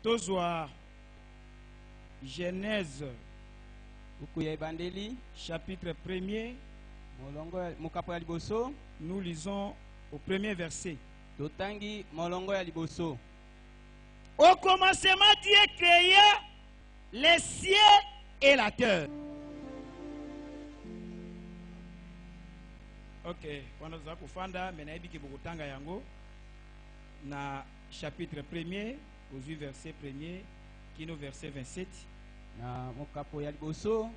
Tozwa Genèse chapitre 1er. Nous lisons au premier verset. Au commencement, Dieu créa les cieux et la terre. Ok, pendant que vous fanda, maintenant yango na chapitre 1er, au verset 1er, qui est verset 27. Na mokapo ya liboso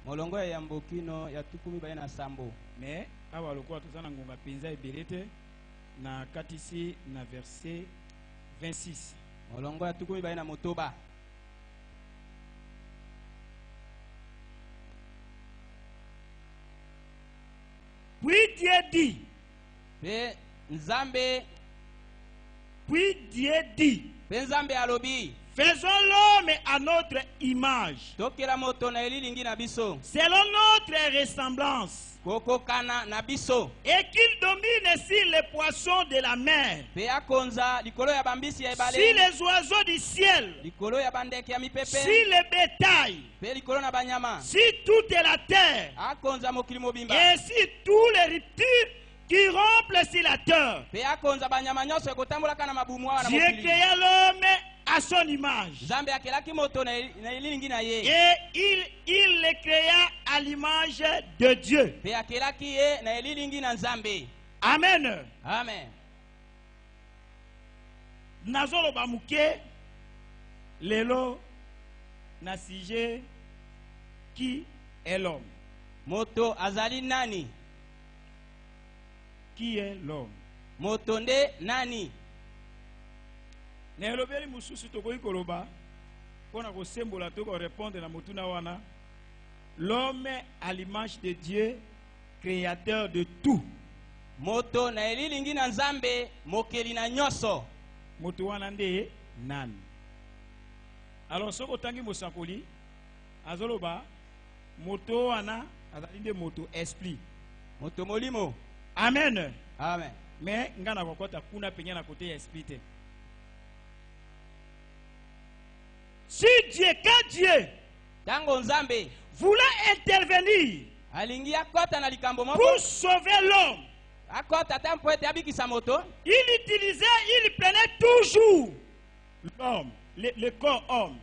molongo ya mbokino ya tukumi baye na sambo. Mais awa lokola tozana ngonga penza ebelete na katisi na verset 26. Molongo ya tukumi baye na motoba. Puis Dieu dit. Puis Dieu dit. Faisons l'homme à notre image, selon notre ressemblance, et qu'il domine sur les poissons de la mer, sur les oiseaux du ciel, sur le bétail, sur toute la terre, et sur tous les reptiles qui remplissent sur la terre. Dieu créa l'homme à son image. Et il le créa à l'image de Dieu. Amen. Amen. Nazolo bamuke lelo na sujet qui est l'homme. Moto azali nani? Qui est l'homme? Motonde nani? Nelobeli mususu tokoki koloba pona ko sembola to ko répondre na motuna wana. L'homme à l'image de Dieu, créateur de tout. Moto na elilingi na Nzambe mokeli na nyoso. Moto wana nde nani? Alors soko tangi mosakoli azoloba moto wana azali nde moto esprit. Moto molimo. Amen. Amen. Mais ngana kokota kuna penya na côté esprit. Si Dieu, quand Dieu voulait intervenir pour sauver l'homme, il prenait toujours l'homme, le corps homme.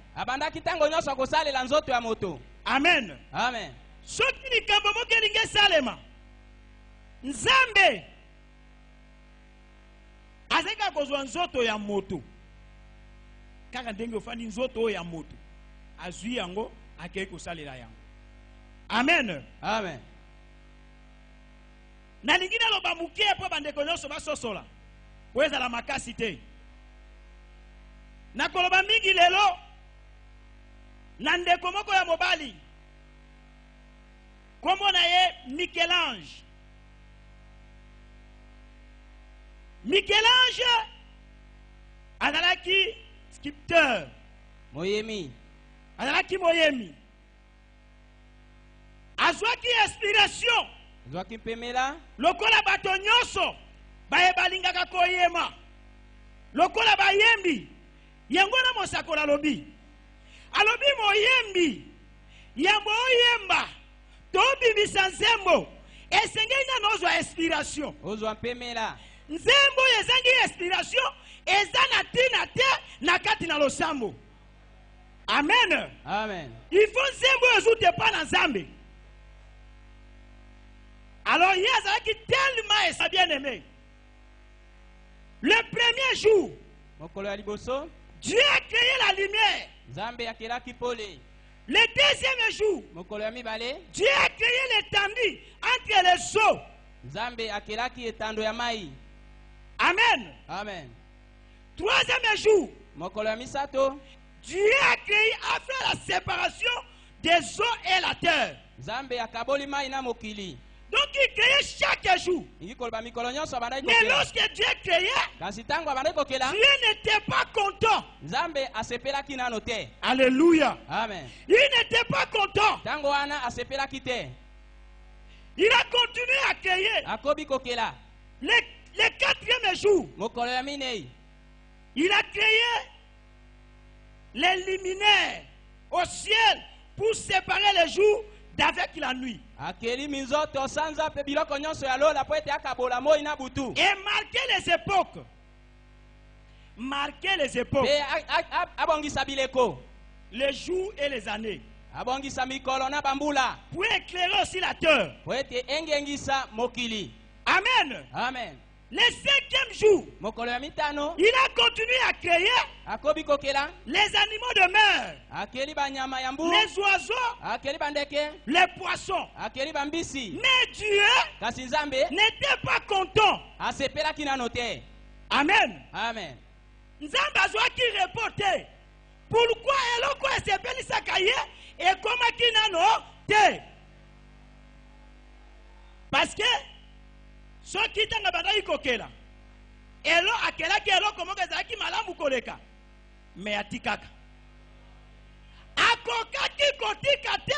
Amen. Amen. Ce qui est comme Salema, Nzambe, azeka kozwa nzoto ya moto. Kaka ndenge ofandi nzoto ya moto azui yango akei kosalela yango. Amen. Amen. Na lingina loba mukie po bandeko nyonso basosola po ezala makasi te. Na koloba mingi lelo na ndeko moko ya mobali kombo na ye Michel-Ange. Michel-Ange azalaki sculpteur. Moyemi. Azalaki moyemi. Azwaki inspiration. Azwaki pemela. Lokola bato nyonso baye balingaka koyema. Lokola bayembi yango na mosakola lobi. Alobi moyembi yambo oyemba tobimisa nzembo esengeli na nozwa inspiration. Ozwa pemela. Nzembo ezangi inspiration eza na tina te na kati na losambo. Amen. Amen. Il faut nzembo ezute pa na Nzambe. Alors il y a qui tellement et ça bien aimé. Le premier jour, Dieu a créé la lumière. Le deuxième jour, Dieu a créé l'étendue entre les eaux. Amen. Amen. Troisième jour, Dieu a créé à faire la séparation des eaux et la terre. Donc il créait chaque jour. Mais lorsque Dieu créait, Dieu n'était pas content. Alléluia. Amen. Il n'était pas content. Il a continué à créer. Le quatrième jour, il a créé les luminaires au ciel pour séparer le jour d'avec la nuit. Akeli minzoto sanza pe biloko nyonso ya lola po ete akabola moi na butu. Et marquer les époques. Marquer les époques. Abongisa bileko. Les jours et les années. Abongisa mikolo na bambula. Pour éclairer aussi la terre. Po ete engengisa mokili. Amen. Amen. Le 5e jour, il a continué à créer les animaux de mer, les oiseaux, les poissons. Mais Dieu n'était pas content. Amen. Amen. Nzambe azwaki reporter. Pourquoi eloko esepeli sakaye et comment kinano te? Parce que so kitanga badai kokela elo akela ki elo komo kezaki malamu koleka me atikaka akokaki kotika te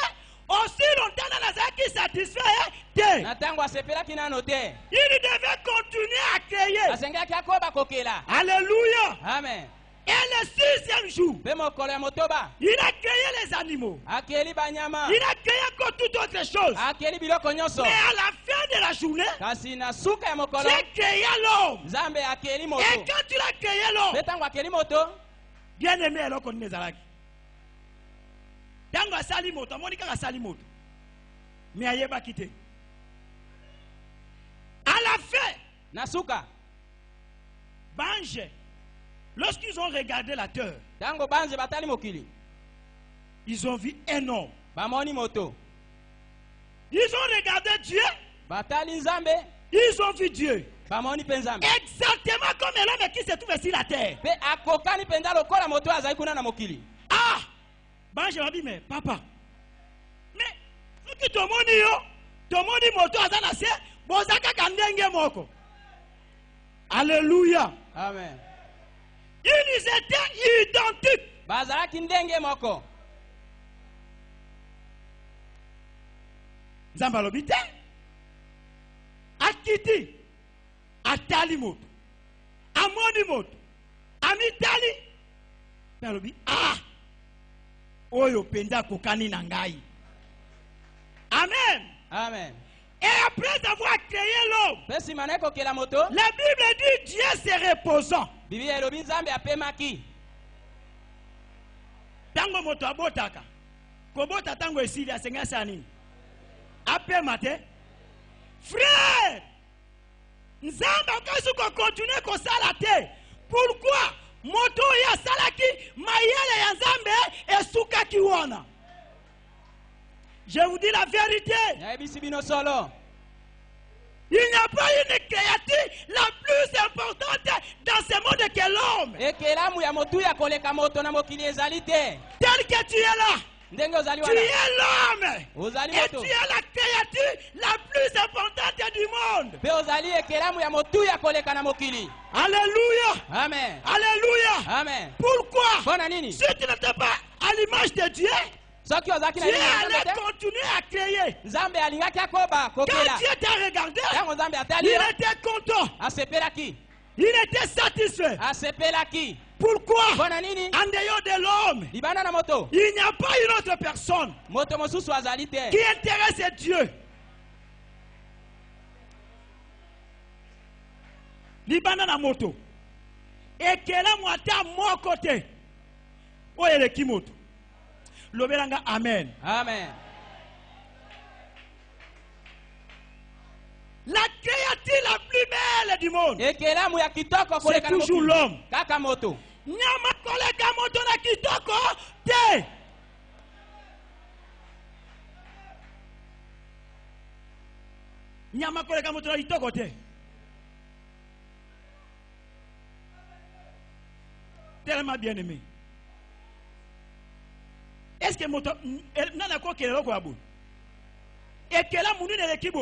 aussi longtemps nazaki satisfait te natango asepelaki nano te. Il devait continuer à créer. Asengaki akoba kokela. Alléluia. Amen. Et le 6e jour, il a créé les animaux. Il a créé comme toute autre chose. Mais à la fin de la journée, tu as créé l'homme. Et quand tu as créé l'homme, bien aimé, alors qu'on est là. Tango asali moto, monika asali moto. Mais ayeba quitté. À la fin, Nasuka, Bange. Lorsqu'ils ont regardé la terre, ils ont vu un homme. Ils ont regardé Dieu. Ils ont vu Dieu. Exactement comme l'homme qui se trouve sur la terre. Ah! Ben, je dit, mais papa, mais ce qui te dit, moto azanase, bozaka kandenge moko. Alléluia. Amen. Ils étaient identiques. Bazalaki ndenge moko. Nzamba lobite. Akiti. Atali moto. Amoni moto. Amitali. Nalobi. Ah. Oyo penda kokani nangai. Amen. Amen. Et après avoir créé l'homme, la Bible dit Dieu se reposant. Tango moto abotaka. Kobota tango esili asenga sani. Apema te. Frère, Nzamba okazu ko continuer ko sala te. Pourquoi? Moto ya salaki mayele ya Nzambe esukaki wana. Je vous dis la vérité. Il n'y a pas une créature la plus importante dans ce monde que l'homme. Tel que tu es là. Tu es l'homme. Et tu es la créature la plus importante du monde. Alléluia. Amen. Alléluia. Amen. Pourquoi? Si tu n'étais pas à l'image de Dieu, Dieu allait continuer à créer. Quand Dieu t'a regardé, il était content. Il était satisfait. Pourquoi? En dehors de l'homme, il n'y a pas une autre personne qui intéresse Dieu. Libana na moto. Et qu'elle a moata mon côté. Oh, il est qui moto? L'obélanga, amen. Amen. La créature la plus belle du monde, c'est toujours l'homme. Nyama koleka moto na kitoko te. Nyama koleka moto na kitoko te. Tellement bien aimé. Est-ce que moto nana ko kelelo ko abu? Et que la mounu ne l'équipe.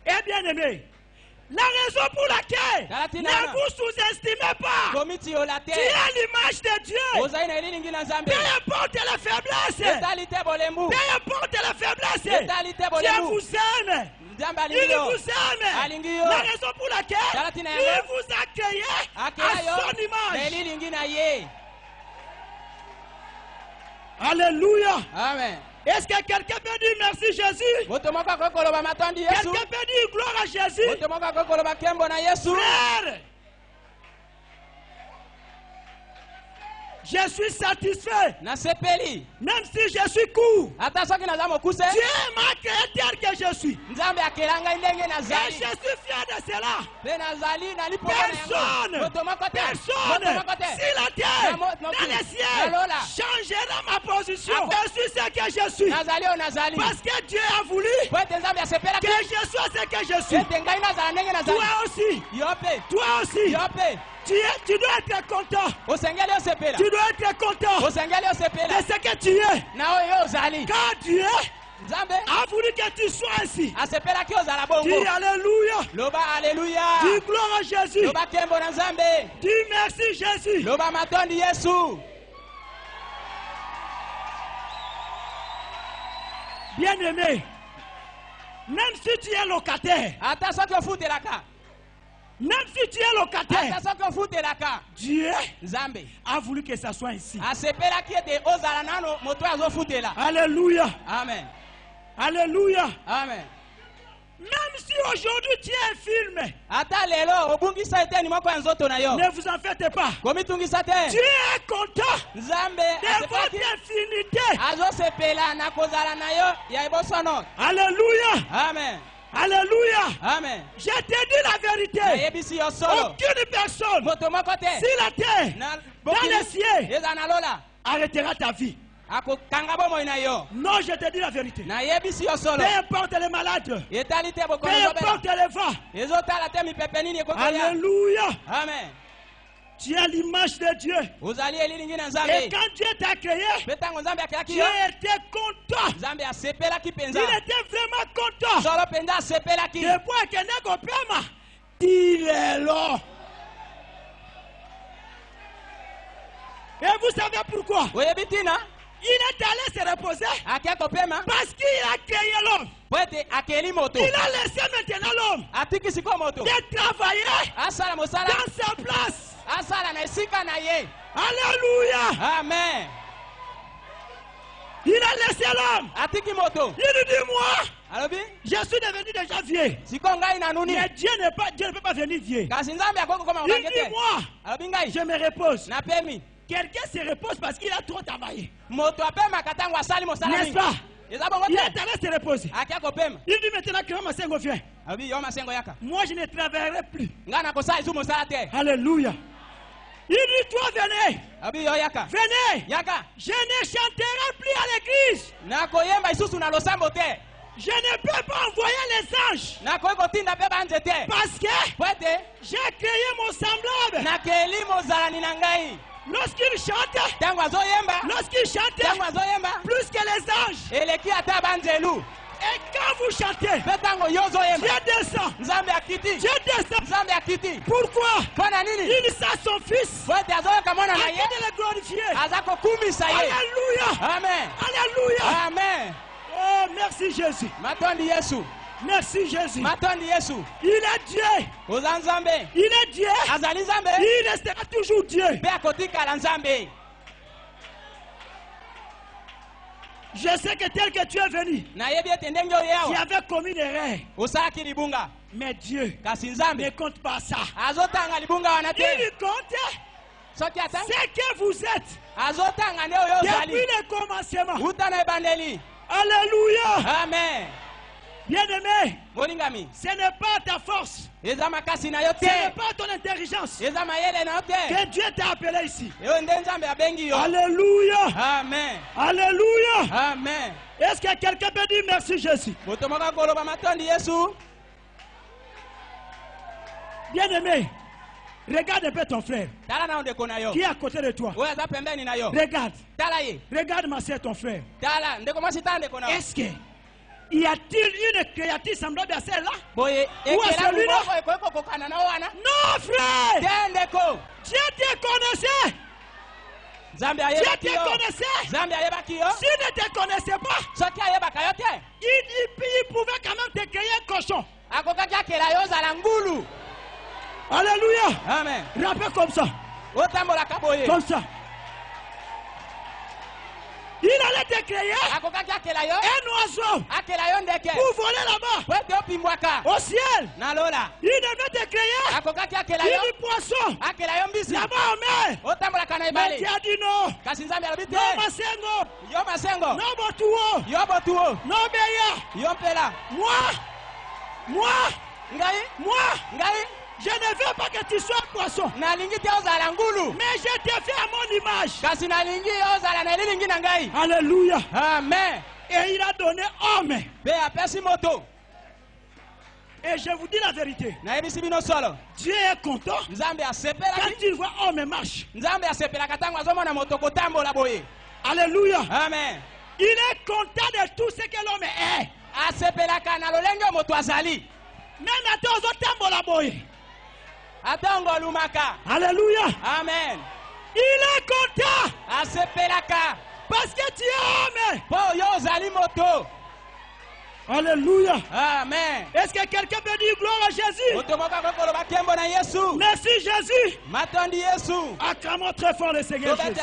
Eh bien aimé, la raison pour laquelle ne vous sous-estimez pas. Tu es l'image de Dieu. Peu importe la faiblesse. Peu importe la faiblesse. Dieu vous aime. Il vous aime. La raison pour laquelle il vous a créé à son image. Alléluia. Amen. Est-ce que quelqu'un peut dire merci Jésus? Quelqu'un peut dire gloire à Jésus? Frère, je suis satisfait. Même si je suis court. Dieu m'a créé tel que je suis. Et je suis fier de cela. Personne si la terre, dans les cieux, changera ma position. Je suis ce que je suis. Parce que Dieu a voulu que je sois ce que je suis. Toi aussi. Tu dois être content. Tu dois être content de ce que tu es. Car Dieu a voulu que tu sois ainsi. Dis Alléluia. Dis gloire à Jésus. Dis merci Jésus. Bien-aimé, même si tu es locataire, même si tu es locataire, Dieu a voulu que ça soit ainsi. Alléluia. Amen. Alléluia. Amen. Même si aujourd'hui tu es filmé, ne vous en faites pas. Dieu est content de votre infinité. Alléluia. Amen. Alléluia. Amen. Je te dis la vérité. Aucune personne sur la terre, dans les cieux, arrêtera ta vie. Non, je te dis la vérité. Peu importe les malades, peu importe les vents. Alléluia. Amen. Tu as l'image de Dieu. Et quand Dieu t'a créé, Dieu était content. Il était vraiment content. Depuis qu'il n'est qu'au paiement, il est là. Et vous savez pourquoi? Il est allé se reposer parce qu'il a créé l'homme. Il a laissé maintenant l'homme de travailler dans sa place. Alléluia. Amen. Il a laissé l'homme. Il dit moi, je suis devenu déjà vieux. Mais Dieu ne peut pas venir vieux. Il dit moi, je me repose. Quelqu'un se repose parce qu'il a trop travaillé. N'est-ce pas? Il est allé se reposer. Il dit maintenant que Masengo vient. Moi je ne travaillerai plus. Alléluia. Il dit toi venez. Venez. Je ne chanterai plus à l'église. Je ne peux pas envoyer les anges. Parce que j'ai créé mon semblable. Lorsqu'il chante, plus que les anges. Et quand vous chantez, Dieu descend. Pourquoi? Il sent son fils. Il de le glorifier. Alléluia. Amen. Alléluia. Amen. Oh, merci Jésus. Merci Jésus. Il est Dieu. Il est Dieu. Il restera toujours Dieu. Je sais que tel que tu es venu, tu avais commis une erreur. Mais Dieu ne compte pas ça. Il compte ce que vous êtes depuis le commencement. Alléluia. Amen. Bien-aimé, ce n'est pas ta force, ce n'est pas ton intelligence que Dieu t'a appelé ici. Alléluia. Amen. Alléluia. Amen. Est-ce que quelqu'un peut dire merci Jésus? Bien-aimé, regarde un peu ton frère qui est à côté de toi. Regarde. Regarde ma soeur, ton frère. Est-ce que y a-t-il une créature semblable à celle-là? Ou à celui-là? Non, frère! Dieu te connaissait! Dieu te connaissait! S'il ne te connaissait pas, il pouvait quand même te créer un cochon. Alléluia! Amen. Rappelle comme ça. Comme ça. Il allait te créer un oiseau pour voler là-bas au ciel. Il devait te créer une poisson là-bas en mer. Mais tu as dit non. Non Masengo. Non Botuo. Non Beya. Moi. Je ne veux pas que tu sois poisson. Mais je te fais à mon image. Alléluia. Amen. Et il a donné homme. Et je vous dis la vérité. Dieu est content quand il voit homme marche. Alléluia. Amen. Il est content de tout ce que l'homme est. Même à tous autres Alléluia. Amen. Il est content. Parce que tu es homme. Alléluia. Amen. Est-ce que quelqu'un peut dire gloire à Jésus? Merci Jésus. Acclamons très fort le Seigneur Jésus.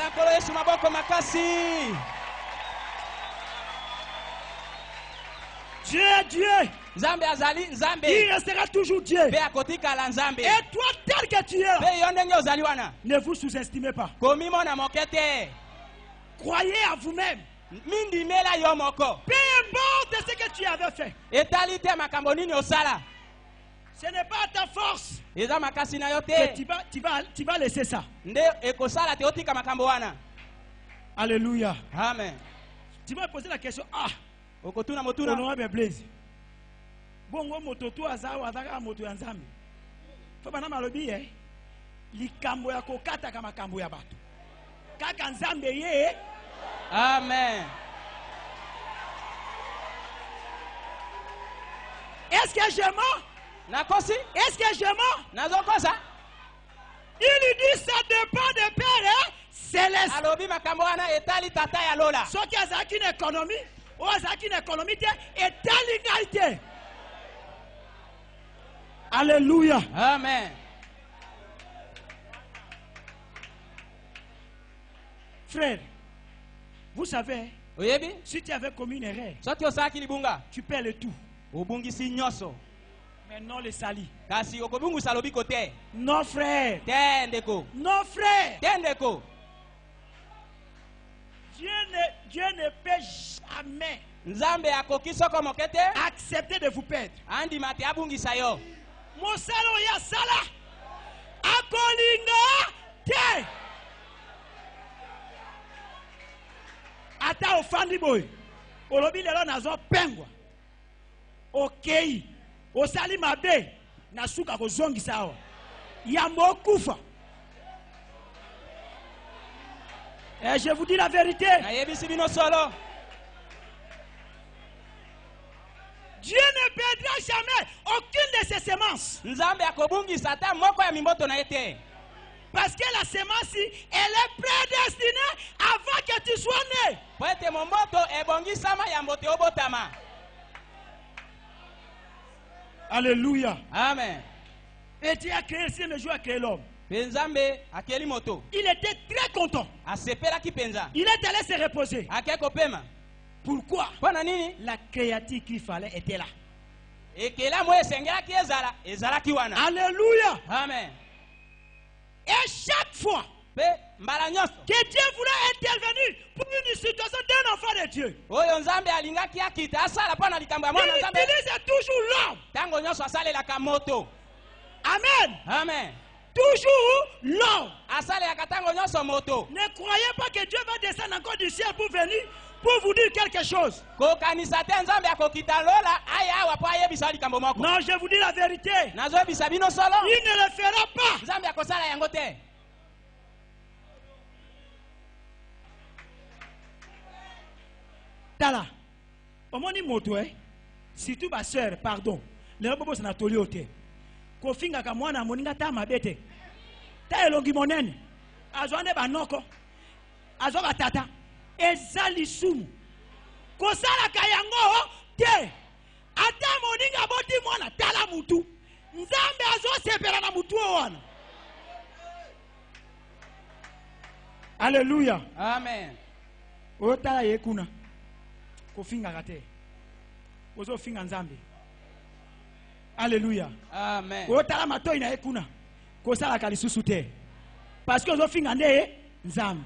Dieu est Dieu. Il restera toujours Dieu. Et toi, tel que tu es, ne vous sous-estimez pas. Croyez à vous-même. Peu importe ce que tu avais fait. Ce n'est pas à ta force que tu vas laisser ça. Alléluia. Amen. Tu vas poser la question. Honorable Blaise. Bongo moto tu azawa azaka moto ya nzambe. Fa bana malobi likambo ya kokata kama kambo ya bato. Kaka nzambe ye. Amen. Est-ce que je mens? Est-ce que je mens? Il dit ça dépend de Père céleste. Ce qui a une économie, ou une économie est l'égalité. Alléluia. Amen. Frère, vous savez, si tu avais commis une erreur, tu perds le tout. Mais non le sali. Non frère. Non frère. Dieu ne peut jamais accepter de vous perdre. Mosalo ya sala akolinga te. Ata ofandi boy. Olobi lelo nazo pengwa. Okay. Osali mabe na suka kozongisa awa. Ya mokufa. Et je vous dis la vérité. Dieu ne perdra jamais aucune de ses semences. Parce que la semence, elle est prédestinée avant que tu sois né. Alléluia. Amen. Et Dieu a créé le ciel, mais Dieu a créé l'homme. Il était très content. Il est allé se reposer. Pourquoi? La créature qu'il fallait était là. Alléluia. Amen. Et chaque fois que Dieu voulait intervenir pour une situation d'un enfant de Dieu, il utilise toujours l'homme. Amen. Amen. Toujours l'homme. Ne croyez pas que Dieu va descendre encore du ciel pour venir pour vous dire quelque chose. Non, je vous dis la vérité. Il ne le fera pas. Tala. Omoni moto surtout ma soeur, pardon. Le bobo c'est natoli ote. Kofinga ka mwana moninga ta mabete. Ta elongi monene. Azwande banoko. Azwa batata. Ezali sumu. Kosala kayango te. Ata moninga boti mwana tala mutu. Nzambe azo sepela na mutu wana. Alléluia. Amen. Otala yekuna. Kofinga kate. Ozo finga nzambe. Alléluia. Amen. Otala matoi na yekuna. Kosala kalisusu te. Parce que ozo finga nde nzambe.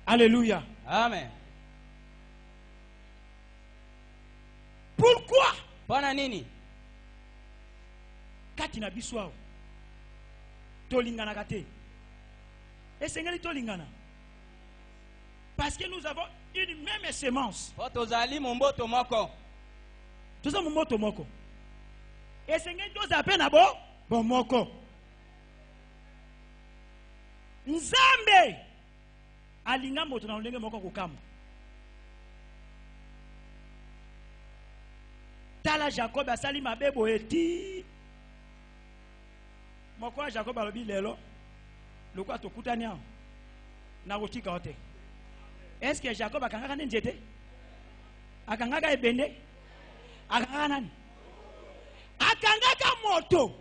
Alléluia. Amen. Pourquoi? Pona nini? Kati na biswao. Tolingana kate. Esengeli tolingana. Parce que nous avons une même sémence. Tozali mumboto moko. Toza mumboto moko. Esengeli tozape na bo moko. Nzambe alinga moto na ndenge moko kokama. Tala Jacob asali mabebo eti. Moko Jacob alobi lelo. Lokwa tokutani aho. Na kotika ote. Est-ce que Jacob akangaka nzete? Akangaka ebende? Akangaka nani? Akangaka moto.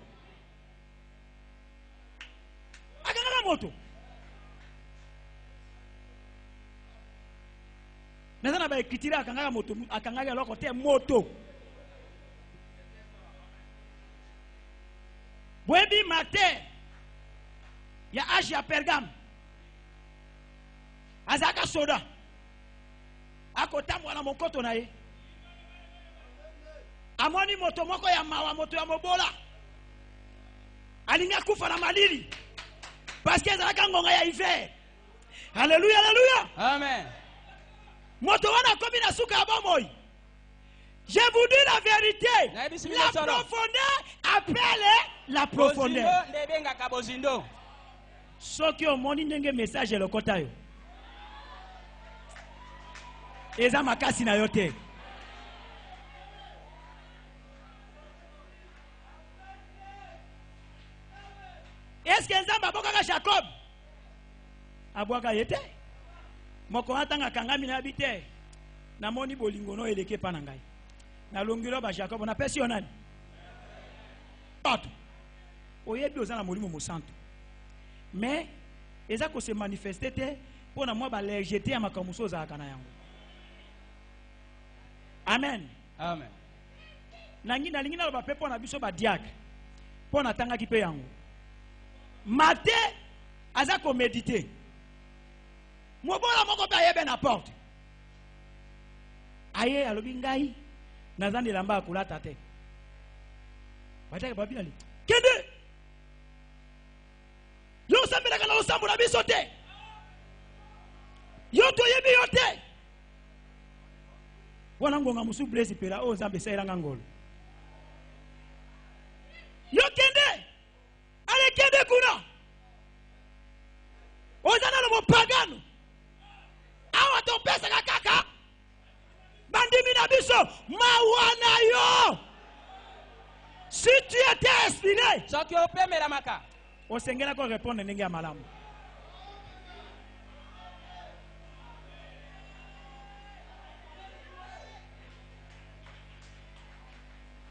Akangaka moto. Nazana ba ekritira akangaka moto, akangaka loko te moto. Bwebi mate ya age ya Pergame. Azaka soda. Akotamwa na mokoto na ye. Amoni moto moko ya mawa, moto ya mobola. Alinga kufa na malili. Parce que ezalaka ngonga ya hiver. Alléluia, alléluia. Amen. Moto wana komi na suka bomoi. Je vous dis la vérité. La profondeur appelle la profondeur. Soki omoni ndenge message lokota yo. Eza makasi na yote. Est-ce que nzamba abokaka Jacob? Abwaka yete? Moko atanga kangami na bite. Na moni bolingo no eleke pa na ngai. Na longilo ba Jacob na pesi onani. Pato. Oyebi ozana molimo mosanto. Mais eza ko se manifester te pona moi ba légèreté ya makamuso za kana yango. Amen. Amen. Nangi na lingina ba pepo na biso ba diacre. Pona tanga ki pe yango. Maté aza ko méditer. Mobola moko ba yebe na porte. Aye alobi ngai nazandi lamba akulata te. Bataka babinali. Kende. Yo sambela kana osambula biso te. Yo to yebi yo te. Wana ngonga musu blesi pela o Nzambe sairanga ngolo. Yo kende. Ale kende kuna. Ozana no mopagano. Awa to pesa kaka. Bandimi na biso mawana yo. Si tu étais inspiré, soki opemela maka. Osengela ko répondre ndenge ya malamu.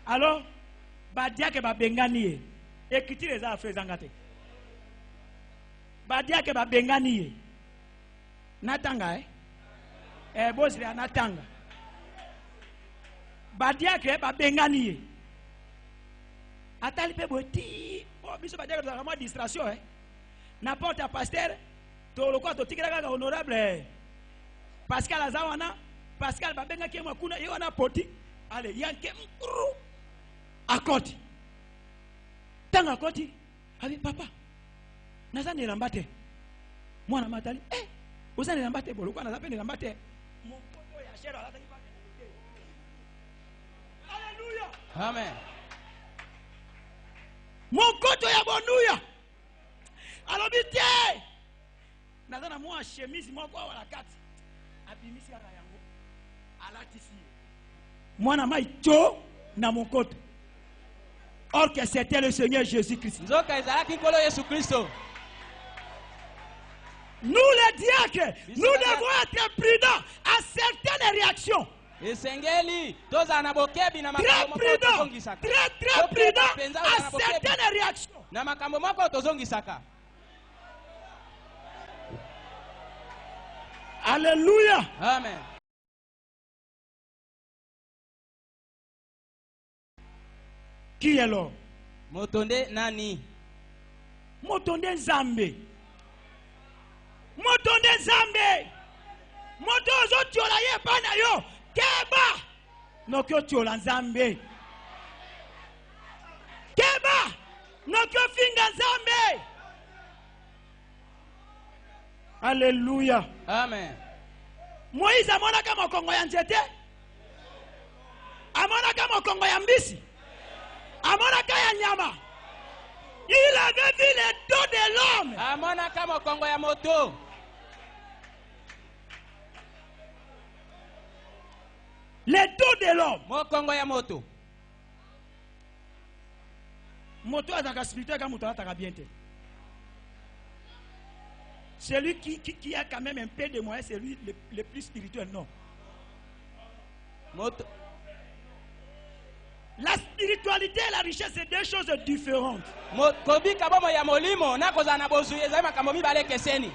Alors, badia ke ba bengani ye. Écriture eza afezanga te. Badia ke ba bengani ye. Natanga bosi ya natanga. Badia ke ba bengani ye. Atali pe boti. Oh, biso badia ke to vraiment distraction N'importe un pasteur to lokwa to tikira kaka honorable Pascal Azawana, Pascal ba benga ke makuna yo na poti. Ale yanke mkuru. Akoti. Tanga akoti. Abi papa. Nazani lambate. Mwana matali. Uzani lambate bolo kwa nazape lambate. Mokoto ya shero alata kipa. Alléluia. Amen. Mokoto ya bonuya. Alobite. Nazana mwa chemise mwa kwa wala kati. Abimisi ya yango. Alatisi. Mwana maicho na mokoto. Or que c'était le Seigneur Jésus-Christ. Nous les diacres, nous devons être prudents à certaines réactions. Très prudents à certaines réactions. Alléluia. Amen. Qui est l'homme? Motonde nani? Motonde Nzambe. Motonde Nzambe. Motozo tiola ye bana yo. Keba. Nokyo tiola Nzambe. Keba. Nokyo finga Nzambe. Alléluia. Amen. Moïse amona kama kongo ya nzete. Amona kama kongo ya mbisi. Amona kaya nyama. Il avait vu les dos de l'homme. Amona kama kongo ya moto. Les dos de l'homme. Mo kongo ya moto. Moto azaka spirituel comme moto ataka bien te. Celui qui a quand même un peu de moyens, c'est lui le plus spirituel, non. Moto. La spiritualité et la richesse, c'est deux choses différentes. Kobi kabomo ya molimo na kozana bozu ezama kamomi bale keseni.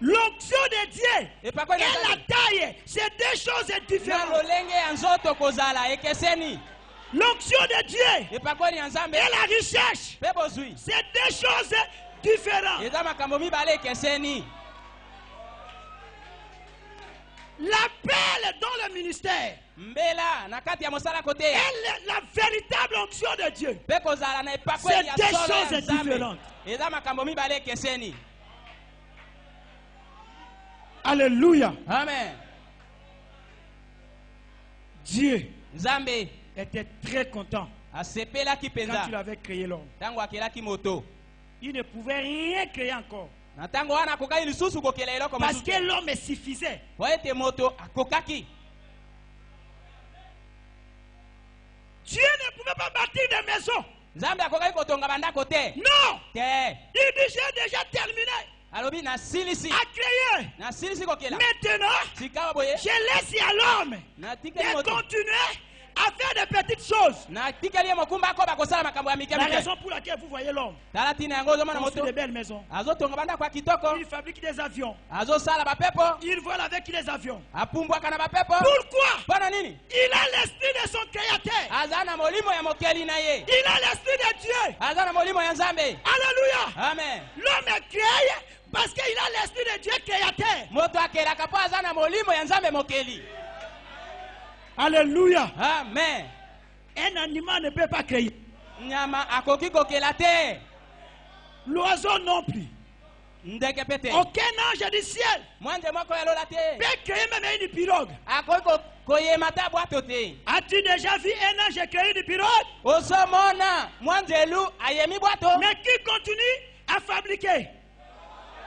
L'onction de Dieu et la taille, c'est deux choses différentes. L'onction de Dieu et la richesse, c'est deux choses différentes. L'appel dans le ministère et la véritable onction de Dieu, c'est deux choses différentes. Alléluia. Amen. Dieu Nzambe était très content quand il avait créé l'homme. Il ne pouvait rien créer encore. Parce que l'homme suffisait. Dieu ne pouvait pas bâtir des maisons. Non. Il dit j'ai déjà terminé à créer. Maintenant, je laisse à l'homme de continuer à faire de petites choses. La raison pour laquelle vous voyez l'homme construit de belles maisons. Il fabrique des avions. Il vole avec les avions. Pourquoi? Il a l'esprit de son créateur. Il a l'esprit de Dieu. Alléluia. Amen. L'homme est créé parce qu'il a l'esprit de Dieu créateur. Alléluia. Amen. Un animal ne peut pas créer. L'oiseau non plus. Aucun ange du ciel peut créer même une pirogue. As-tu déjà vu un ange créer une pirogue? Mais qui continue à fabriquer?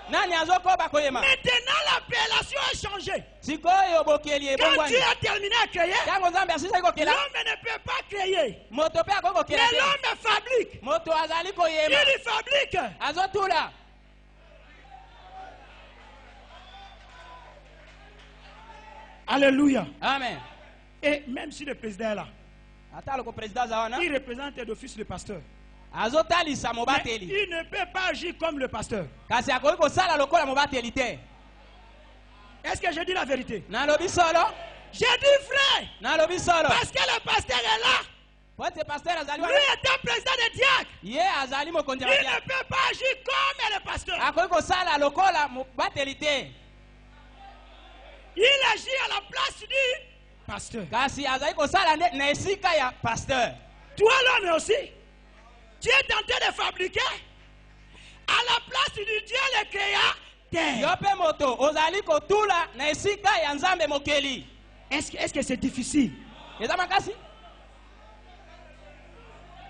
Maintenant l'appellation a changé. Quand Dieu a terminé à créer, l'homme ne peut pas créer. Mais l'homme fabrique. Il fabrique. Alléluia. Amen. Et même si le président est là, il représente d'office le pasteur. Mais il ne peut pas agir comme le pasteur. Est-ce que je dis la vérité? J'ai dit frère. Parce que le pasteur est là. Lui est un président de diacre. Il ne peut pas agir comme le pasteur. Il agit à la place du pasteur. Toi l'homme aussi, tu es en train de fabriquer à la place du Dieu le créateur. Est-ce que c'est difficile?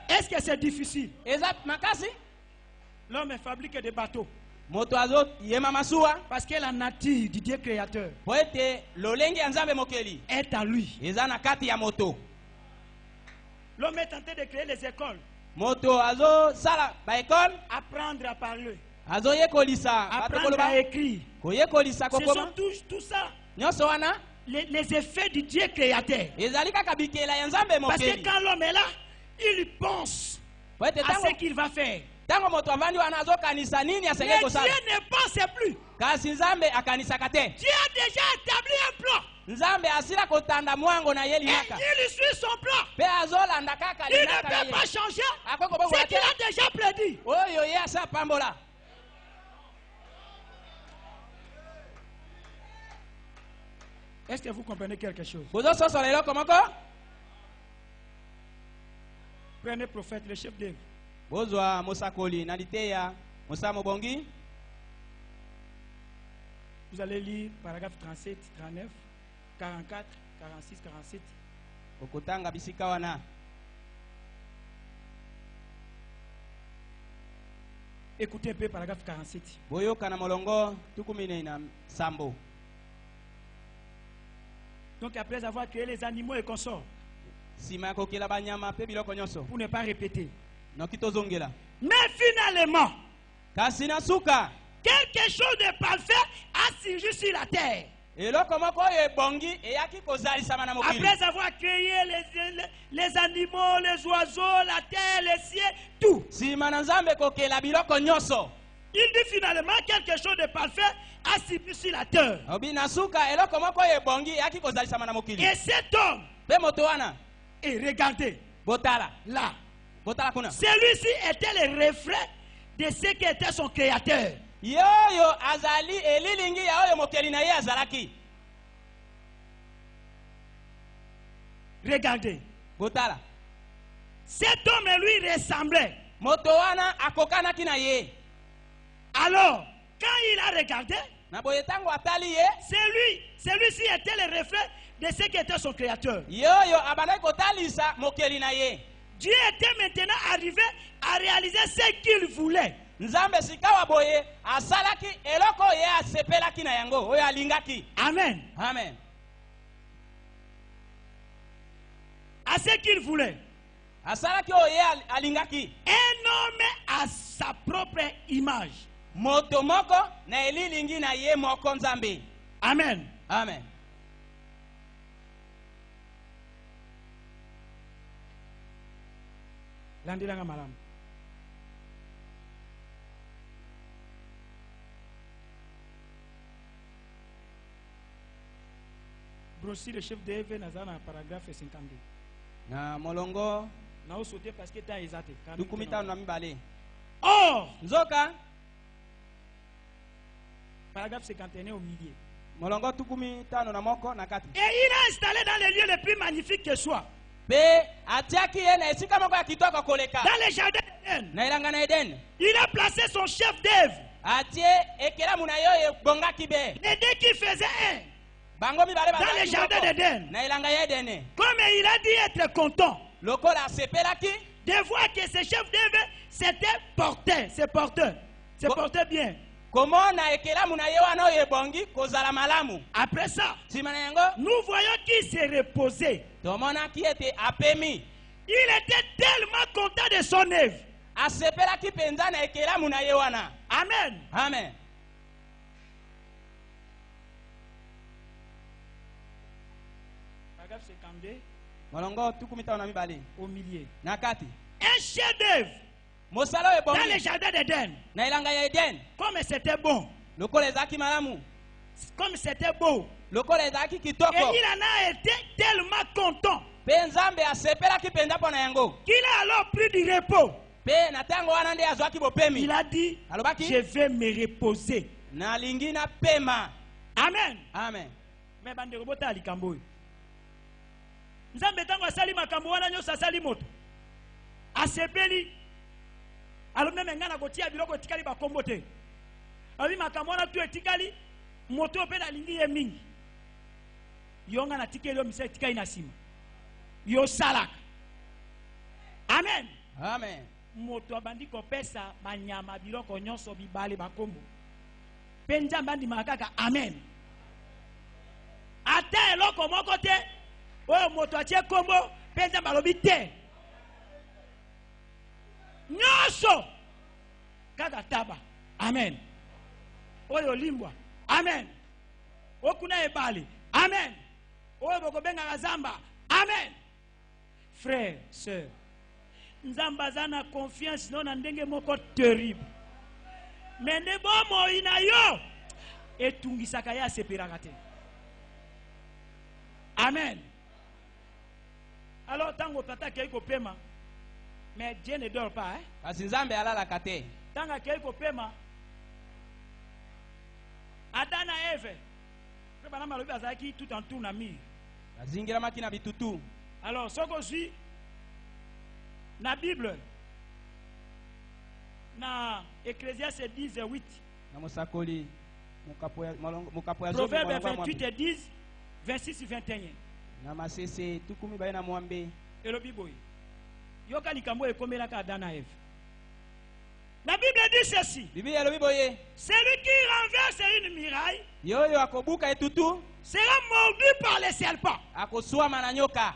Est-ce que c'est difficile? L'homme fabrique des bateaux. Parce que la nature du Dieu créateur est à lui. L'homme est tenté de créer les écoles. Apprendre à parler. Apprendre à écrire. Ce sont tout ça les effets du Dieu créateur. Parce que quand l'homme est là, il pense à ce qu'il va faire. tango moto avandi wana azokanisa nini asenge kosala. Dieu ne pense plus. Kasi Nzambe akanisaka te. Dieu a déjà établi un plan. Nzambe asila kotanda mwango na ye linaka. Et il suit son plan. Pe azolanda kaka Il ne linaka na peut ye. pas changer Akoko ce qu'il a déjà prédit. Oyo ye asa pambola. Est-ce que vous comprenez quelque chose? Bozo soso lelo komoko? Prenez prophète, le chef d'œuvre. Bozwa mosakoli na liteya Musa Mobongi. Vous allez lire paragraphe 37, 39, 44, 46, 47. Okutanga bisika wana. Écoutez un peu paragraphe 47. Boyoka na molongo tukumine na sambo. Donc après avoir créé les animaux et consorts, pour ne pas répéter. Mais finalement, quelque chose de parfait a surgi sur la terre. Après avoir créé les animaux, les oiseaux, la terre, les cieux, tout. Il dit finalement quelque chose de parfait a surgi sur la terre. Et cet homme, et regardez, là, celui-ci était le reflet de ce qu'était son créateur. Regardez. Cet homme lui ressemblait. Alors, quand il a regardé, celui-ci était le reflet de ce qu'était son créateur. Dieu était maintenant arrivé à réaliser ce qu'il voulait. Amen. Amen. À ce qu'il voulait. Un homme à sa propre image. Amen. Amen. Brossi, le chef d'Eve, Nazana, paragraphe 52. Na molongo. Na sauté parce que t'as exaté. Or, Nzoka. Paragraphe 51 au milieu. Et il a installé dans les lieux les plus magnifiques que soit. Dans les jardins d'Éden. Il a placé son chef d'œuvre. Les deux qui faisaient un. Dans les jardins d'Éden. Comme il a dit être content de voir que ce chef d'œuvre s'était porté. C'est porteur. C'est porté bien. Après ça, nous voyons qu'il s'est reposé. Il était tellement content de son œuvre. Amen. Amen. Paragraphe 52. Au milieu. Un chef d'œuvre. Dans les jardins d'Éden. Comme c'était bon. Comme c'était beau. Et il en a été tellement content qu'il a alors pris du repos. Il a dit, je vais me reposer. Amen. Amen. Mais bande robota alikambo. Nzambe tango asali makambo wana nyoso asali moto. Asepeli. Alors même ngana kotia biloko tikali ba kombo te. Abi makambo wana tu etikali moto pe na lingi ye mingi. Yonga na tikeli yo mise tikali na sima. Yo salaka. Amen. Amen. Moto abandi kopesa banyama biloko nyonso bibale ba kombo. Penja bandi makaka amen. Ata eloko moko te. Oyo moto atie kombo penja balobi te. Nyoso kaka taba. Amen. Oyo limbwa. Amen. Okuna ebali. Amen. Oyo bokobenga zamba. Amen. Frères, sœurs, Nzambazana confiance non ndenge moko terrible. Mais ne bomo inayo etungisaka ya sepelaka te. Amen. Alors tango tata kei kopema mais Dieu ne dort pas hein. Kasi Nzambe alala kate. Tanga kei kopema Adana Eve. Prépara malobi azaki tout en tout na mire. Azingira makina bitutu. Alors ce que je suis na Bible na Ecclésiaste 10:8. Na musakoli mukapo ya Proverbe 28:10, 26-21. Na masese tukumi baye na mwambe. Elobi boy. Yoka likambo ekomelaka Adana Eve. La Bible dit ceci. Bibi elobi boye. Celui qui renverse une muraille, Yoyo akobuka etutu, sera mordu par les serpents. Akosua mananyoka.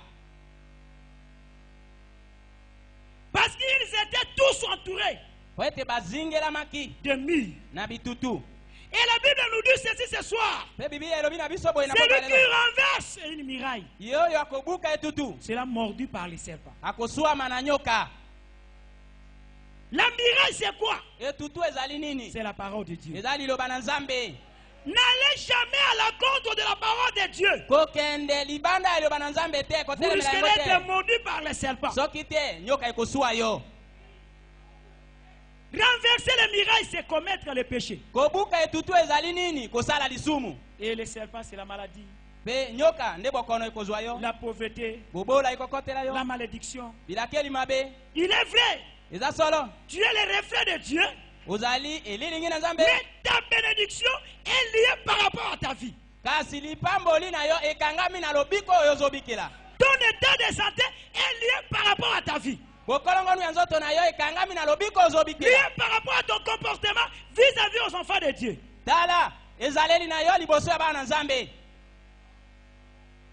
Parce qu'ils étaient tous entourés de murs. Na bitutu. Et la Bible nous dit ceci ce soir. Celui qui renverse une muraille sera mordu par les serpents. La muraille c'est quoi? C'est la parole de Dieu. N'allez jamais à l'encontre de la parole de Dieu. Vous risquerez d'être mordu par les serpents. Renverser les murailles, c'est commettre le péché. Et les serpents, c'est la maladie, la pauvreté, la malédiction. Il est vrai, tu es le reflet de Dieu, mais ta bénédiction est liée par rapport à ta vie. Ton état de santé est lié par rapport à ta vie. Lié par rapport à ton comportement vis-à-vis aux enfants de Dieu.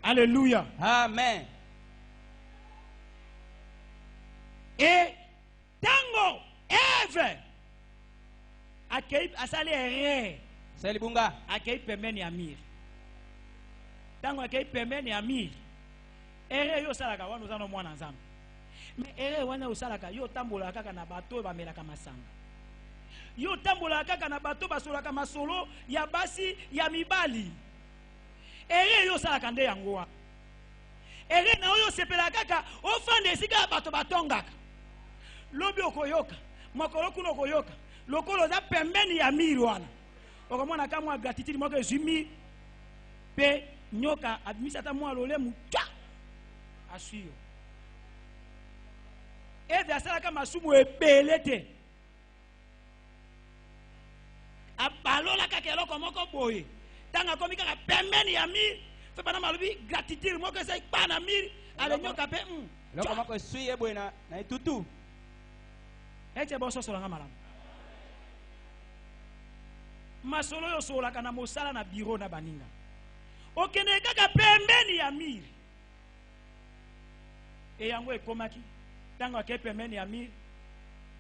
Alléluia. Amen. Et tango Eve asali erreur. Akei pembeni ya mire. Tango akei pembeni ya mire. Erreur yo salaka wana uzana mwana nzambe. Mais erreur wana usalaka yo tambola kaka na bato bamelaka masanga. Yo tambola kaka na bato basolaka masolo ya basi ya mibali. Erreur yo salaka nde yango wa. Erreur na yo sepela kaka ofande esika bato batongaka. Lobi okoyoka, makolo kuno okoyoka. Lokolo za pembeni ya mire wana. Okomona kama gratitude moko ezumi pe nyoka admisata mwa lole mucha asuyo. Eve asalaka masumu ebele te. Abalola kaka eloko moko boye. Tanga komi kaka pembeni ya mire. Fe bana malobi gratitude moko esa ikpana mire ale nyoka pe eloko moko esuye boye na etutu. Ete boso solanga malamu. Masolo yo solaka na mosala na bureau na baninga. Okende kaka pembeni ya mire. E yango ekomaki. Tango ake pembeni ya mire.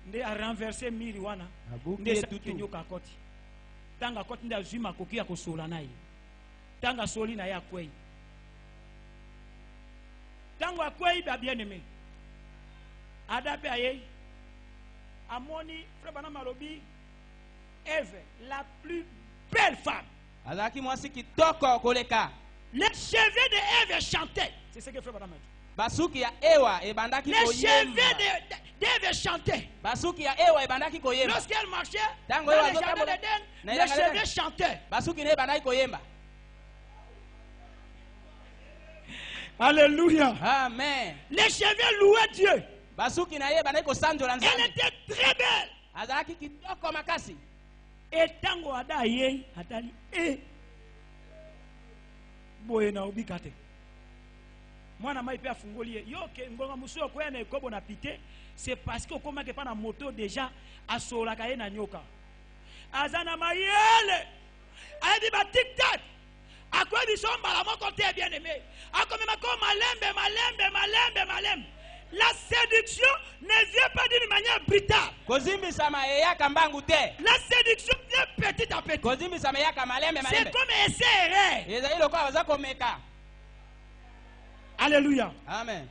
Nde a renverser mire wana. Nde sa kenyoka koti. Tanga koti nde azuma koki ya kosola na ye. Tanga soli na ya kwei. Tango akwei ba bien aimé. Adape aye. Amoni frère bana malobi Eve, la plus belle femme. Les cheveux de Eve chantaient. C'est ce que frère Badam dit. Les cheveux d'Eve chantaient. Lorsqu'elle marchait dans le jardin d'Éden, les cheveux chantaient. Alléluia. Amen. Les cheveux louaient Dieu. Elle était très belle. Et tango ada ye atali boye na obikate mwana mai pe afungoli yo ke ngonga muso ko yana ekobo na pite c'est parce que okoma ke pa na moto déjà asola ka ye na nyoka azana mayele ayedi ba tic tac akwa bisomba la moko te bien aimé akomema ko malembe. La séduction ne vient pas d'une manière brutale. La séduction vient petit à petit. C'est comme essayer. Alléluia. Amen.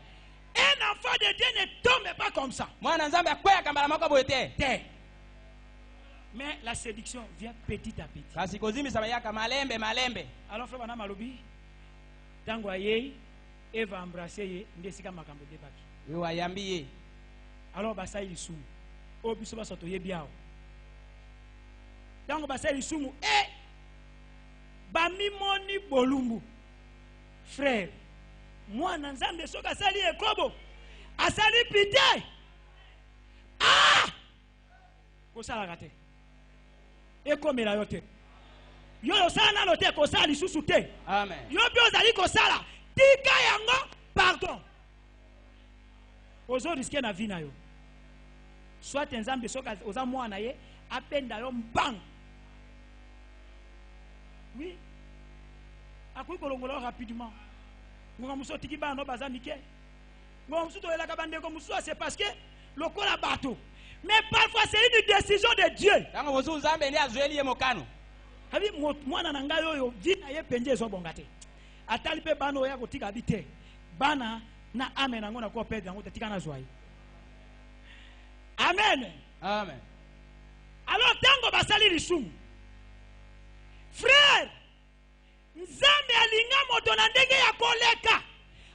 Un enfant de Dieu ne tombe pas comme ça. Mais la séduction vient petit à petit. Alors, frère Bana Malobi, tango aye, Eva embrasser ndesika makambo debaki. Alors basa ilisumu. O biso basoto yebiao. Tango basa ilisumu bamimoni bolumbu. Frère, moi nanzambe soka sali ekobo. Asali pite. Ah! Kosala gate. Ekomela yote. Yo osala na te kosala lisusu te. Amen. Yo bi ozali kosala tika yango pardon. Ozo risquer na vie na yo. Soit nzambe soka oza mwana ye apenda yo mbang. Oui. Akui kolongola rapidement. Ngo muso tiki ba no baza mike. Ngo muso to elaka bande ko muso c'est parce que le kola bateau. Mais parfois c'est une décision de Dieu. Tango muso nzambe ndi azweli ye mokano. Habi mwana na ngai oyo vina ye penje ezo bongate. Atali pe bana oya kotika bite. Bana na amen nango na ko perdre yango tika na zwai. Amen. Amen. Alors tango basali lisumu. Frère, nzambe alinga moto na ndenge ya koleka.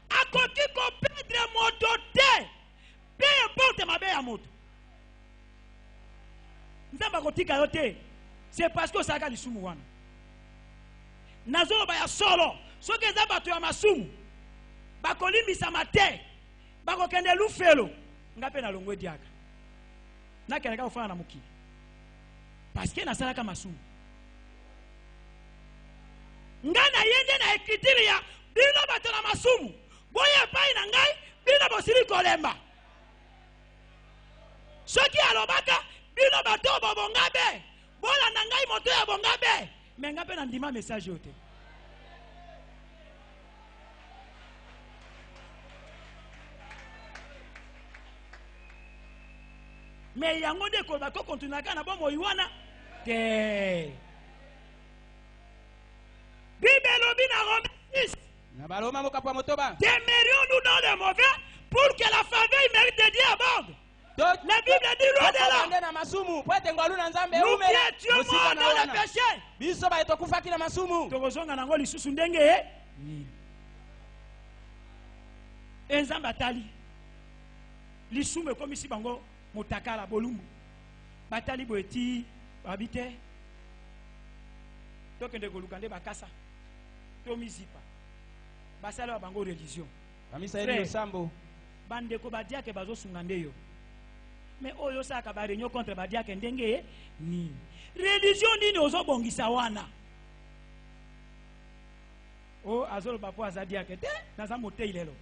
Akoki ko perdre moto te. Peu importe mabe ya moto. Nzambe akotika yo te. C'est parce que ça a lisumu wana. Nazolo ba ya solo. Soki eza bato ya masumu. Bakolimbisa mate. Bakokende lufelo. Ngape na longwe diaka. Na keleka ofana na mukili. Parce que nasalaka masumu. Ngana yende na ekritiri ya bino bato na masumu. Boye pai na ngai bino bosiri kolemba. Soki alobaka bino bato bobongabe. Bola na ngai moto ya bongabe. Mais ngape na ndima message yote. Mais yango de ko bako kontinaka na bomo iwana te. Bible lobi na Romains 6. Demeurions-nous dans le mauvais pour que la faveur mérite de Dieu aborde. La Bible dit loin de là. Nous qui étions morts dans le péché. Togozonga nango lisusu ndenge enzamba tali. Lisumu komisi bango motakala bolumbu. Batali boeti habite. Tokende kolukande bakasa. Tomizipa. Basala bango religion. Kamisa ile sambo. Bandeko badiake bazo sungande yo. Mais oyo saka ba réunion contre badiake ndenge ni. Religion nini ozo bongisa wana. O azolo bapo azadiake te na za mote ilelo.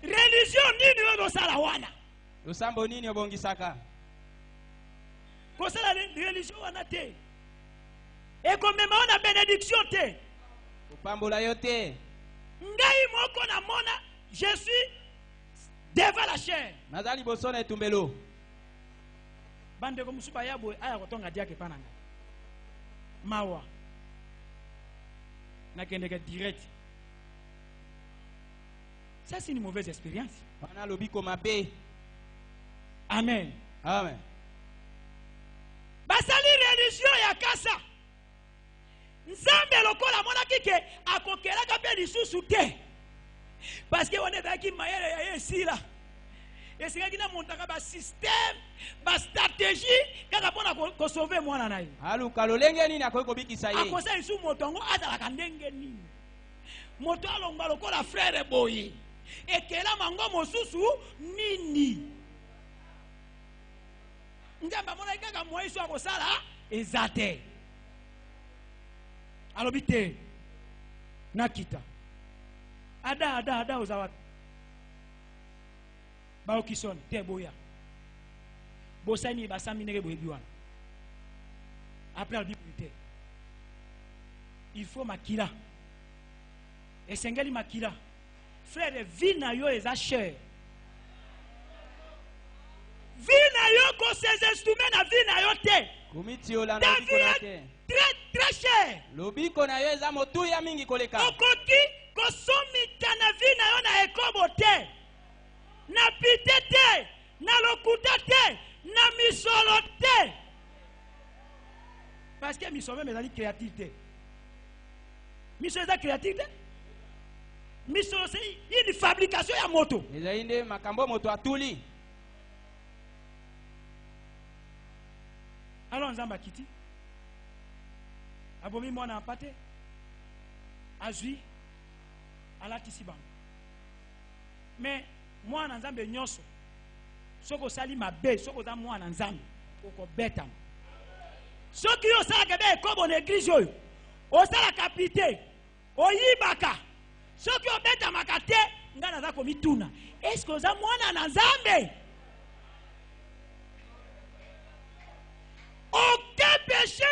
Religion nini ozo sala wana. Lo sambo nini obongisaka? Ko sala religion wana te. Et comme même on a bénédiction te. Upambola yote. Ngai moko na mona, je suis devant la chair. Nazali bosona etumbelo. Bande ko musuba yabo aya kotonga diake pananga. Mawa. Na kendeke direct. Ça c'est une mauvaise expérience. Bana lobiko mabe. Amen. Amen. Basali religion ya kasa. Nzambe lokola mona kike akokela ka pe lisusu te. Parce que on est baki mayele ya yesila. Esinga kina montaka ba système, ba stratégie kaka pona ko sauver mwana nayi. Alu kalolenge nini akoyiko bikisa ye. Akosa isu moto ngo azala kandenge nini. Moto alongba lokola frère boyi. Ekela mango mosusu nini. Nzamba mona kaka moiso akosala ezate. Alobite nakita ada ozawa bao kison te boya bosani basami nege boyebiwana après alobite il faut makila esengeli makila frère vina yo eza cher vina yo ko ces instruments na vina yo te kumitio la ndiko très cher. Lobiko na yo eza motu ya mingi koleka. Okoki kosomita na vi na yo na ekobo te. lokuta te na misolo te. Parce que misolo même ezali créativité. Misolo ezali créativité. Misolo c'est une fabrication ya moto. Ezali nde makambo moto atuli. Alors nzamba kiti. Abomi mwana apate. Azui alatisi bango. Mais mwana nzambe nyonso soko sali mabe soko za mwana nzambe okobeta. Soki yo sala kebe ko bon église oyo osala kapite oyibaka soki obeta makate ngana za komituna est-ce que za mwana na nzambe? Aucun péché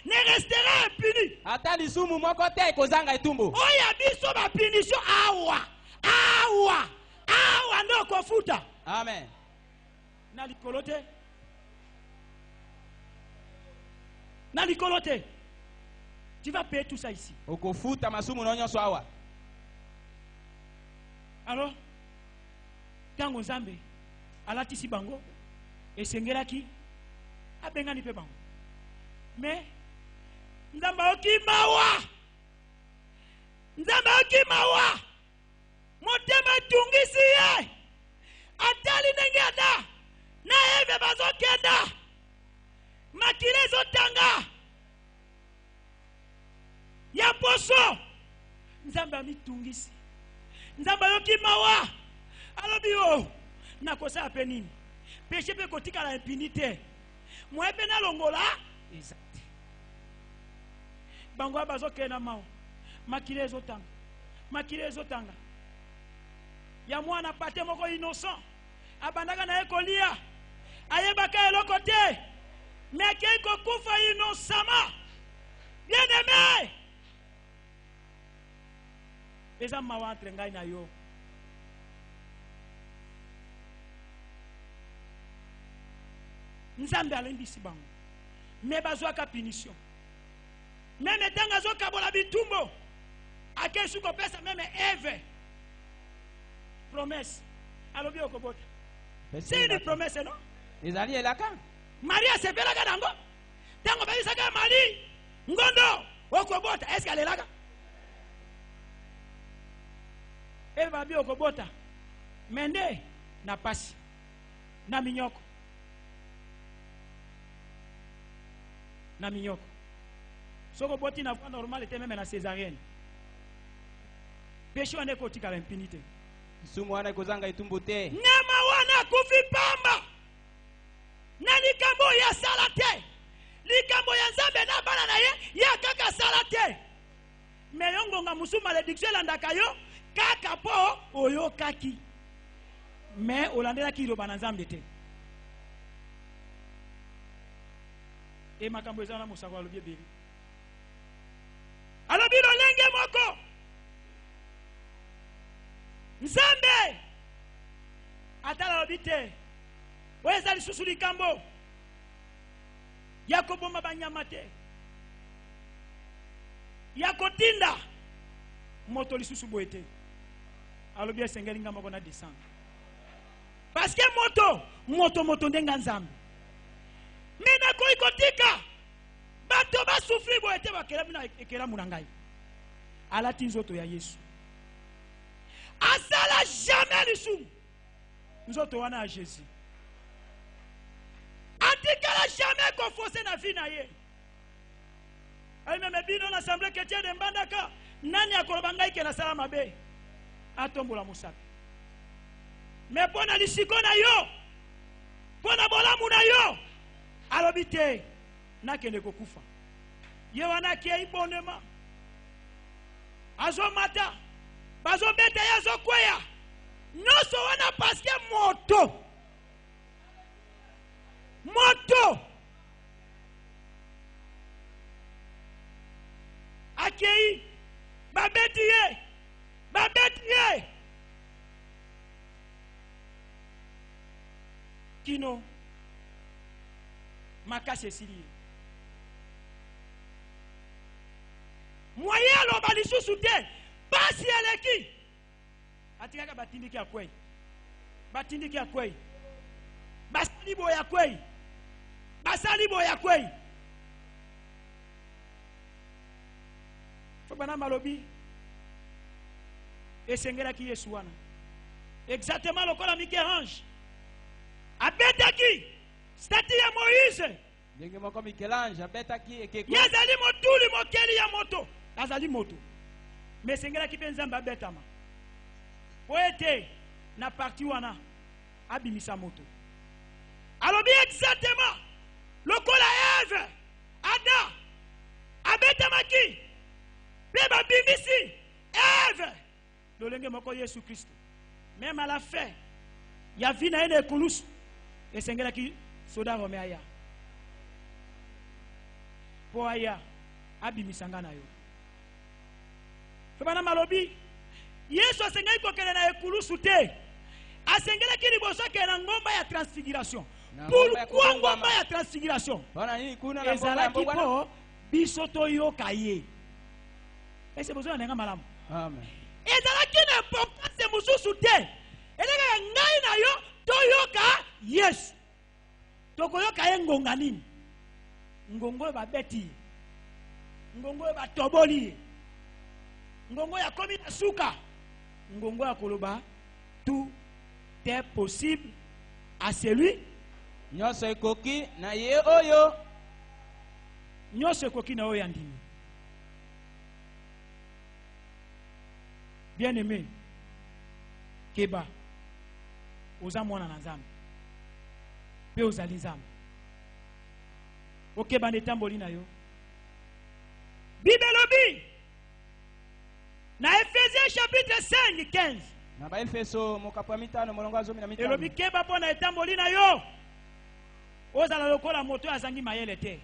ne restera impuni. Ata lisumu moko te kozanga etumbu. Oya biso ba punition awa ndo kofuta. Amen. Na likolote. Na likolote. Tu vas payer tout ça ici. Okofuta masumu no nyonso awa. Alors tango nzambe alatisi bango esengelaki abengani pe bango. Mais nzambe okimawa motema tungisi ye atali ndenge ada na eve bazokenda makile ezotanga ya poso nzambe amitungisi nzambe okimawa alobi o nakosala pe nini péché pe kotikala impunité moyepe na longola exact bango bazokena mawa makile ezotanga ya mwana pate moko innocent abandaka na ekolia ayebaka eloko te mais akei kokufa innocemment bien aimé eza mawa entre ngai na yo. Nzambe alembisi bango mais bazwaka punition même tanga azokabola bitumbo akesu kopesa même Eve promesse alobi okobota. C'est une promesse non? Ezali elaka Maria sepelaka nango tango bayisaka Marie ngondo okobota est-ce qu'elle elaka? Eve abi okobota mende na pasi na minyoko soko boti na voie normale était même na césarienne péché wana ekotika l'impunité sumu wana ekozanga etumbu te nyama wana kufi pamba na likambo ya sala te likambo ya nzambe na bana na ye ya kaka sala te mais yongonga musu malédiction elandaka yo kaka po oyokaki mais olandelaki liloba na nzambe te. Et makambo ezana musako alobi ebeli alobi lolenge moko nzambe atala alobi te oyo eza lisusu likambo ya koboma banyama te ya kotinda moto lisusu boye te alobi esengeli nga moko na descendre parce que moto ndenga nzambe mena koyi kotika bato basufri boye te bakelamu na ekelamu na ngai alati nzoto ya Yesu asala jamais lisumu nzoto wana ya Jésus atikala jamais konfose na vie na ye ayimeme bino na assemblée chrétienne de Mbandaka nani akoloba ngai ke nasala mabe atombola mosaka mais pona lisiko na yo pona bolamu na yo alobi te nakende kokufa ye wana ke ibonema azomata bazobeta ye azokweya nyonso wana parce que moto akei babeti ye kino makasi esili moye aloba lisusu te pasi eleki atikaka batindiki akwei basali boya kwei. Basali boya kwei. Fabana malobi. Esengela ki Yesu wana. Exactement lokola Michel-Ange. Abetaki statue ya Moïse. Ndenge moko Michel-Ange abetaki ekeko. Yazali motuli mokeli ya moto. Azali moto. Mais esengela ki benzamba abetama. Poete na parti wana abimisa moto. Alobi exactement lokola Eve Ada abetamaki pe babimisi Eve lolenge moko Yesu Christ. Même à la fin il y a vie na ene kulus esengela ki soda rome aya po aya abimisanga na yo febana malobi Yesu asengai kokele na ekulusu te asengela ki liboso ke na ngomba ya transfiguration. Pourquoi ngomba ya transfiguration? Ezalaki po biso toyoka ye. Ese bozo na malamu. Amen. Ezalaki na importance mususu te. Eleka ngai na yo toyoka yes. Tokoyoka ye ngonga nini? Ngongo ba beti. Ngongo ba toboli. Ngongo ya komi na suka. Ngongo ya koloba tout est possible à celui nyonso ekoki na ye oyo nyonso ekoki na oyo andimi. Bien aimé keba oza mwana na Nzambe pe ozali Nzambe okeba netamboli na yo. Bible lobi na Ephésiens chapitre 5:15 na ba Efeso mokapo ya 5 molongo wa 15 elobi keba pona etamboli na yo ozala lokola moto azangi mayele te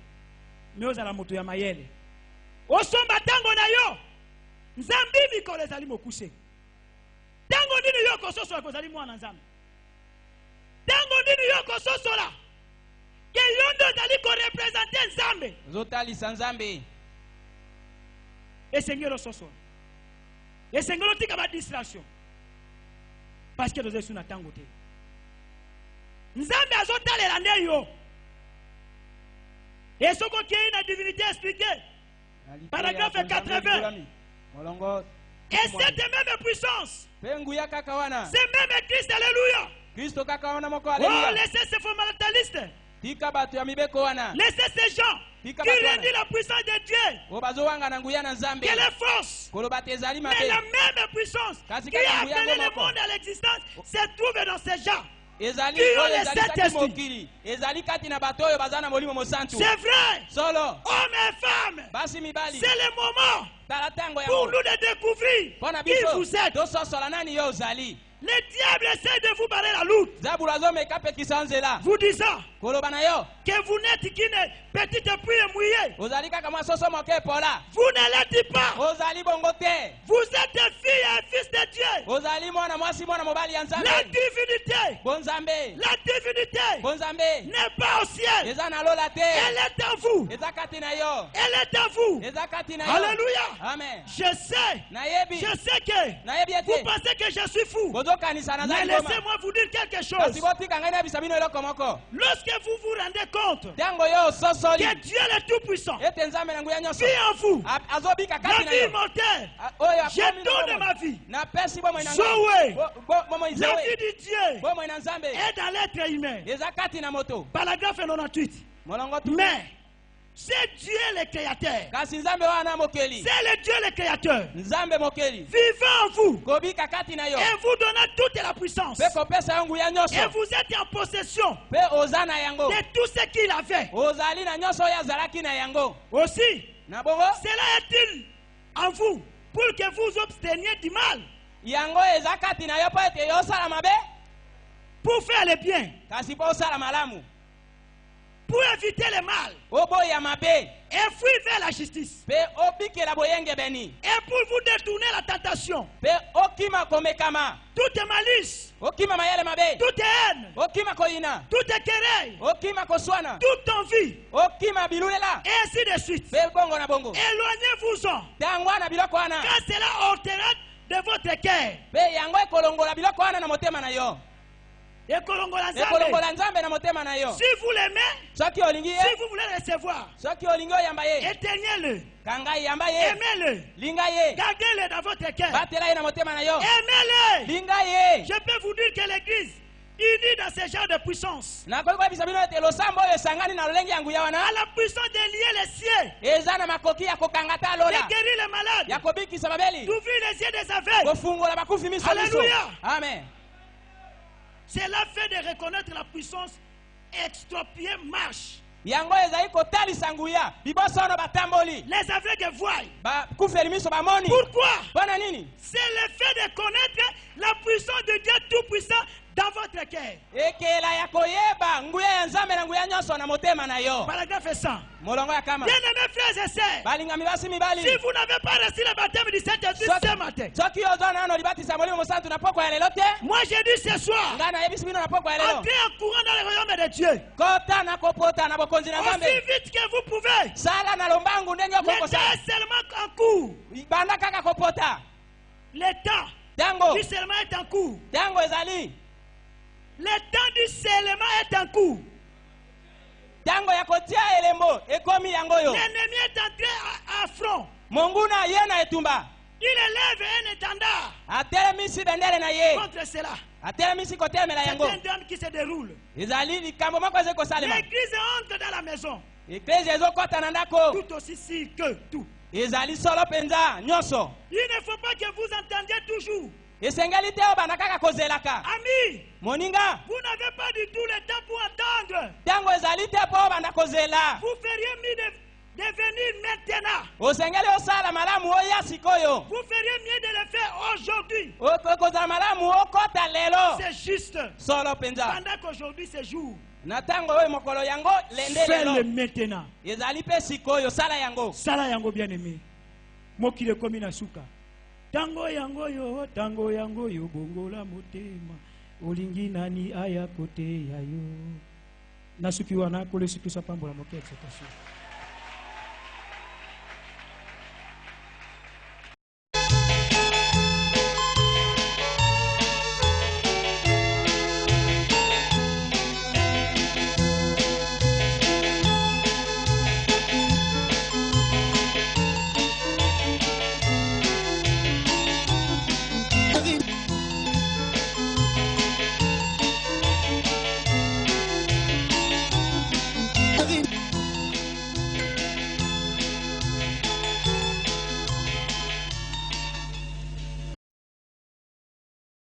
me ozala moto ya mayele osomba tango na yo Nzambi mikolo ezali mokuse tango nini yo kososola kozali mwana Nzambe tango nini yo kososola ke yondo ezali korepresente Nzambe zotalisa Nzambe esengelo sosola esengelo tika ba distraction parce que nous sommes tango te Nzambe azotalela nde yo esoko ki na divinité expliquée paragraphe 80 et cette même puissance c'est même Christ. Alléluia. Oh, laissez ces fondamentalistes, laissez ces gens qui rendent la puissance de Dieu. Quelle est force? Mais la même puissance qui a appelé le monde à l'existence se trouve dans ces gens. C'est vrai. Hommes et femmes, c'est le moment pour nous de découvrir qui vous êtes. Le diable essaie de vous barrer la route, vous disant que vous n'êtes qu'une petite pluie mouillée. Vous ne l'êtes pas. Vous êtes fille et fils de Dieu. La divinité n'est pas au ciel. Elle est en vous. Elle est en vous. Alléluia. Amen. Je sais que vous pensez que je suis fou. Mais laissez-moi vous dire quelque chose. Lorsque vous vous rendez compte que Dieu est tout-puissant vit en vous, la vie immortelle, je donne ma vie. Zoé, la vie de Dieu est dans l'être humain. Paragraphe 98. Mais c'est Dieu le créateur. C'est le Dieu le créateur. Vivant en vous. Et vous donnant toute la puissance. Et vous êtes en possession de tout ce qu'il avait. Aussi, cela est-il en vous pour que vous obteniez du mal. Pour faire le bien. Pour éviter le mal et fuir vers la justice et pour vous détourner la tentation, toute malice, toute haine, toute querelle, toute envie, et ainsi de suite. Éloignez-vous-en, car cela ôtera de votre cœur Si vous l'aimez, si vous voulez le recevoir, éteignez-le, aimez-le, gardez-le dans votre cœur, aimez-le. Je peux vous dire que l'église unie dans ce genre de puissance, à la puissance de lier les cieux, de guérir les malades, d'ouvrir les yeux des aveugles. Alléluia. Amen. Cela fait de reconnaître la puissance extropiée marche. Les aveugles voient. Pourquoi? C'est le fait de connaître la puissance de Dieu Tout-Puissant dans votre cœur. Paragraphe 100. Bien-aimés frères et sœurs, si vous n'avez pas reçu le baptême du Saint-Esprit ce matin, moi je dis ce soir, entrez en courant dans le royaume de Dieu. Aussi vite que vous pouvez. Le temps est seulement en cours. Le temps du seulement est en cours. Le temps du seulement est en cours. L'ennemi est entré à front. Il élève un étendard contre cela. C'est un drame qui se déroule. L'église entre dans la maison. Tout aussi si que tout. Il ne faut pas que vous entendiez toujours. Ami, vous n'avez pas du tout le temps pour entendre. Vous feriez mieux de venir maintenant. Vous feriez mieux de le faire aujourd'hui. C'est juste. Pendant qu'aujourd'hui c'est jour. Fais-le maintenant. Sala yango bien aimé. Mokile komi na suka. Tango yango yo bongola motema. Olingi nani aya kote ya yo. Nasuki wana kole siku sa pambola moket c'est sûr.